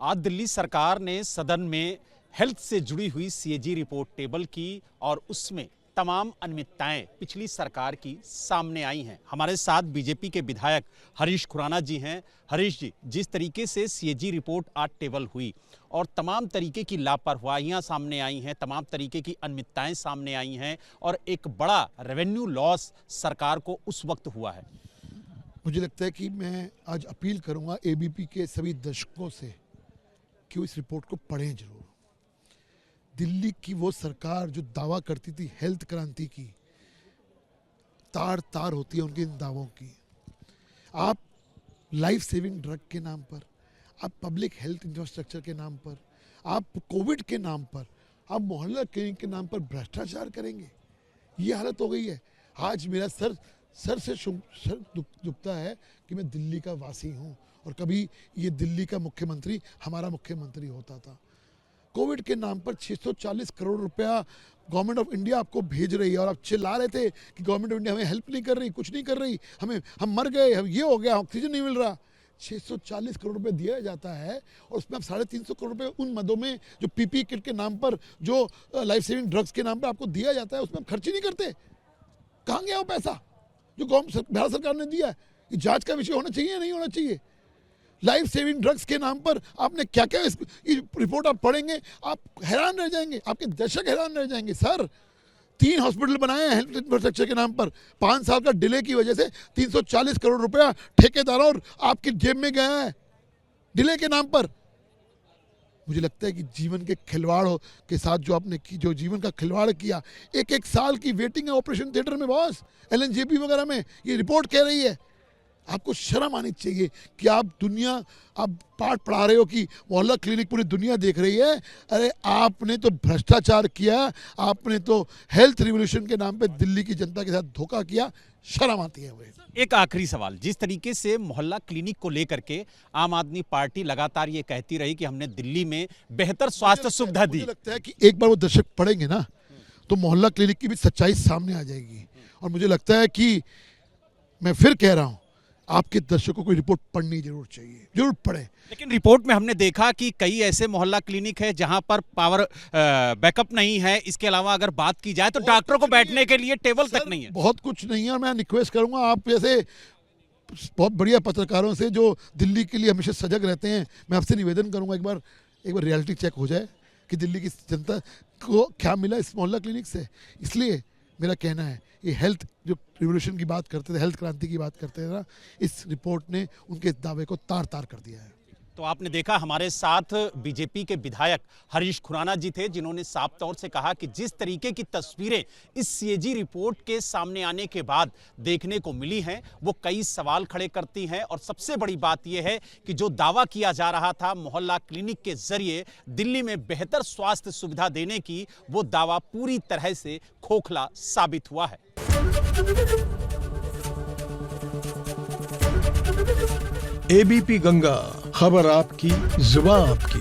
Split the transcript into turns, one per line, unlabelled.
आज दिल्ली सरकार ने सदन में हेल्थ से जुड़ी हुई सीएजी रिपोर्ट टेबल की और उसमें तमाम अनियमितताएं पिछली सरकार की सामने आई हैं। हमारे साथ बीजेपी के विधायक हरीश खुराना जी हैं। हरीश जी, जिस तरीके से सीएजी रिपोर्ट आज टेबल हुई और तमाम तरीके की लापरवाहियां सामने आई हैं, तमाम तरीके की अनियमितताएं सामने आई हैं और एक बड़ा रेवेन्यू लॉस सरकार को उस वक्त हुआ है।
मुझे लगता है कि मैं आज अपील करूंगा एबीपी के सभी दर्शकों से कि वो इस रिपोर्ट को पढ़ें जरूर। दिल्ली की वो सरकार जो दावा करती थी हेल्थ क्रांति की, तार तार होती है उनके इन दावों की। आप लाइफ सेविंग ड्रग के नाम पर, आप पब्लिक हेल्थ इंफ्रास्ट्रक्चर के नाम पर, आप कोविड के नाम पर, आप मोहल्ला क्लिनिक के नाम पर भ्रष्टाचार करेंगे। ये हालत हो गई है। आज मेरा सर से दुखता है कि मैं दिल्ली का वासी हूँ और कभी ये दिल्ली का मुख्यमंत्री हमारा मुख्यमंत्री होता था। कोविड के नाम पर 640 करोड़ रुपया गवर्नमेंट ऑफ इंडिया आपको भेज रही है और आप चिल्ला रहे थे कि गवर्नमेंट ऑफ इंडिया हमें हेल्प नहीं कर रही, कुछ नहीं कर रही, हम मर गए, हम ये हो गया, ऑक्सीजन नहीं मिल रहा। 640 करोड़ रुपए दिया जाता है और उसमें आप 350 करोड़ रुपए उन मदों में जो पीपी किट के नाम पर, जो लाइफ सेविंग ड्रग्स के नाम पर आपको दिया जाता है, उसमें आप खर्च ही नहीं करते। कहाँ गया वो पैसा जो भारत सरकार ने दिया है? ये जांच का विषय होना चाहिए या नहीं होना चाहिए? लाइफ सेविंग ड्रग्स के नाम पर आपने क्या क्या ये रिपोर्ट आप पढ़ेंगे, आप हैरान रह जाएंगे, आपके दर्शक हैरान रह जाएंगे। सर, 3 हॉस्पिटल बनाए हैं हेल्थ इंफ्रास्ट्रक्चर के नाम पर, 5 साल का डिले की वजह से 340 करोड़ रुपया ठेकेदारों और आपकी जेब में गया है डिले के नाम पर। मुझे लगता है कि जीवन के खिलवाड़ के साथ जो आपने की, जो जीवन का खिलवाड़ किया, एक साल की वेटिंग है ऑपरेशन थिएटर में बॉस, एलएनजेपी वगैरह में, ये रिपोर्ट कह रही है। आपको शर्म आनी चाहिए कि आप पाठ पढ़ा रहे हो कि मोहल्ला क्लिनिक पूरी दुनिया देख रही है। अरे आपने तो भ्रष्टाचार किया, आपने तो हेल्थ रिवॉल्यूशन के नाम पे दिल्ली की जनता के साथ धोखा किया। शर्म आती है।
एक आखिरी सवाल, जिस तरीके से मोहल्ला क्लिनिक को लेकर के आम आदमी पार्टी लगातार ये कहती रही कि हमने दिल्ली में बेहतर स्वास्थ्य सुविधा दी,
मुझे लगता है कि एक बार वो दर्शक पढ़ेंगे ना तो मोहल्ला क्लिनिक की भी सच्चाई सामने आ जाएगी। और मुझे लगता है कि मैं फिर कह रहा हूं, आपके दर्शकों को रिपोर्ट पढ़नी जरूर चाहिए, जरूर पढ़ें।
लेकिन रिपोर्ट में हमने देखा कि कई ऐसे मोहल्ला क्लिनिक है जहां पर पावर बैकअप नहीं है। इसके अलावा अगर बात की जाए तो डॉक्टरों को बैठने के लिए टेबल तक नहीं है।
बहुत कुछ नहीं है। और मैं रिक्वेस्ट करूंगा आप जैसे बहुत बढ़िया पत्रकारों से जो दिल्ली के लिए हमेशा सजग रहते हैं, मैं आपसे निवेदन करूंगा एक बार रियलिटी चेक हो जाए कि दिल्ली की जनता को क्या मिला इस मोहल्ला क्लिनिक से। इसलिए मेरा कहना है, ये हेल्थ जो रिवॉल्यूशन की बात करते थे, हेल्थ क्रांति की बात करते थे ना, इस रिपोर्ट ने उनके दावे को तार तार कर दिया है।
तो आपने देखा, हमारे साथ बीजेपी के विधायक हरीश खुराना जी थे, जिन्होंने साफ तौर से कहा कि जिस तरीके की तस्वीरें इस सीएजी रिपोर्ट के सामने आने के बाद देखने को मिली हैं, वो कई सवाल खड़े करती हैं। और सबसे बड़ी बात यह है कि जो दावा किया जा रहा था मोहल्ला क्लिनिक के जरिए दिल्ली में बेहतर स्वास्थ्य सुविधा देने की, वो दावा पूरी तरह से खोखला साबित हुआ है।
एबीपी गंगा, खबर आपकी, जुबान आपकी।